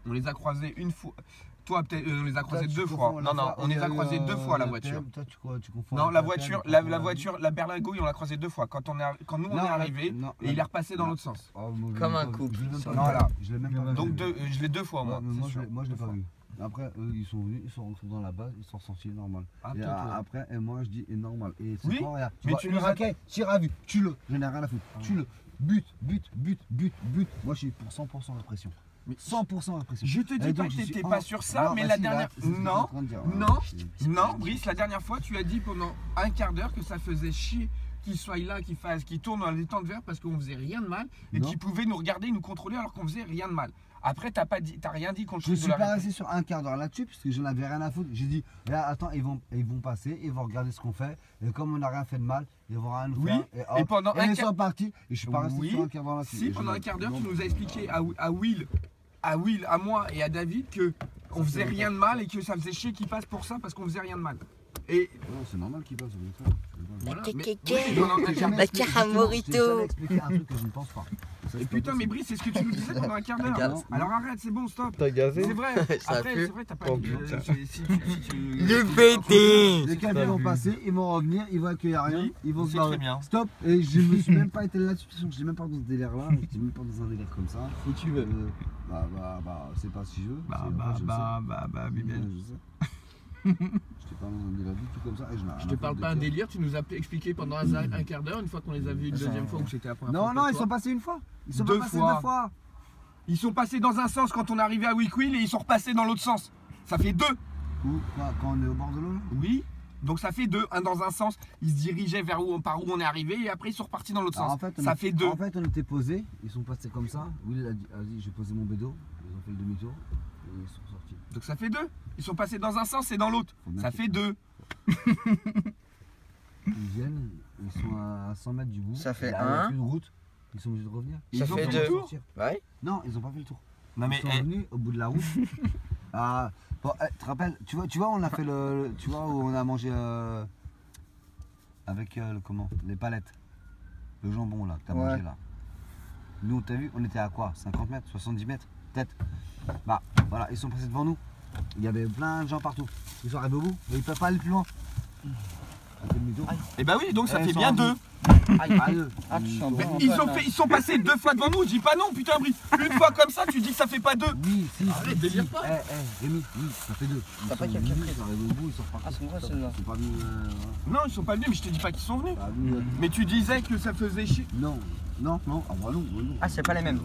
On les a croisés une fois. Toi, peut-être, on les a croisés Toi, deux fois. Non, non, on les a croisés deux fois, la voiture. Toi, tu confonds. Non, la voiture, la voiture, la berlingouille, on l'a croisée deux fois. Quand nous, on est arrivé, et il est repassé dans l'autre sens. Comme un couple. Voilà. Je l'ai même pas vu. Donc, je l'ai deux fois, moi. Moi, je l'ai pas vu. Après, eux, ils sont venus, ils sont rentrés dans la base, ils sont sortis normal. Et après, moi, je dis normal. Et c'est oui, quand, regarde, mais tu nous as raquet, tire à vue, tue-le. Je n'ai rien à foutre. Tue-le. But. Moi, je suis pour 100% de pression. 100% de pression. Je te dis pas que t'étais pas sur ça, mais la dernière. Non, Brice, la dernière fois, tu as dit pendant un quart d'heure que ça faisait chier qu'ils soient là, qu'ils tournent dans les temps de verre parce qu'on faisait rien de mal et qu'ils pouvaient nous regarder, nous contrôler alors qu'on faisait rien de mal. Après, t'as rien dit contre. Je suis pas resté sur un quart d'heure là-dessus parce que je n'avais rien à foutre. J'ai dit, là, attends, ils vont passer, ils vont regarder ce qu'on fait et comme on n'a rien fait de mal, ils vont rien nous faire. Et pendant ils sont partis et je suis pas resté sur un quart d'heure là-dessus. Si, pendant un quart d'heure, tu nous as expliqué à Will, à moi et à David que on faisait rien de mal et que ça faisait chier qu'ils passent pour ça parce qu'on faisait rien de mal. Et c'est normal qu'ils passent. Voilà. La caramorito. Expliquer un truc que je ne pense pas. Et putain, mais Brice, c'est ce que tu nous disais pendant un quart d'heure. Alors arrête, c'est bon, stop. T'as gazé? C'est vrai. Après, c'est vrai, t'as pas dit. Le pété. Les câbles vont passer, ils vont revenir, ils vont accueillir rien, ils vont se barrer. bien. Stop. Et je me suis même pas été là-dessus. Je n'ai même pas dans ce délire-là. Je n'étais même pas dans un délire comme ça. Si tu veux. C'est pas si je veux. Bibiane. Je sais. Je t'ai pas dans un délire du tout comme ça. Je te parle pas un délire, tu nous as expliqué pendant un quart d'heure, une fois qu'on les a vus une deuxième fois ou que c'était la première fois. Non, ils sont passés une fois. Ils sont passés deux fois. Ils sont passés dans un sens quand on est arrivé à Wickwill et ils sont repassés dans l'autre sens. Ça fait deux. Quand on est au bord de l'eau? Oui. Donc ça fait deux. Un dans un sens, ils se dirigeaient par où on est arrivé et après ils sont repartis dans l'autre sens. En fait, ça fait deux. En fait, on était posés, ils sont passés comme ça. Will a dit, j'ai posé mon bédo. Ils ont fait le demi-tour et ils sont sortis. Donc ça fait deux. Ils sont passés dans un sens et dans l'autre. Ça fait deux. Ils viennent, ils sont à 100 mètres du bout. Ça fait il y a un. plus de route. Ils sont obligés de revenir. Ça fait deux. Ouais. Non, ils ont pas fait le tour. Non mais ils sont revenus au bout de la route. Tu te rappelles, tu vois, on a fait tu vois où on a mangé avec les palettes, le jambon là, que t'as mangé là. Nous, t'as vu, on était à quoi, 50 mètres, 70 mètres, peut-être. Bah voilà, ils sont passés devant nous. Il y avait plein de gens partout. Ils sont arrivés au bout, mais ils peuvent pas aller plus loin. Et bah oui, donc ça fait bien deux. Ils sont passés deux fois devant nous, je dis pas non, putain Brice. Une fois comme ça, tu dis que ça fait pas deux. Oui, si. Arrête, délire pas. Rémi, oui, ça fait deux. T'as pas quelqu'un pris? Ils sont arrivés au bout, ils sont repartis. Ah, c'est vrai, celle-là. Ils sont pas venus. Non, ils sont pas venus, mais je te dis pas qu'ils sont venus. Mais tu disais que ça faisait chier. Non. Ah bah non. Ah, c'est pas les mêmes.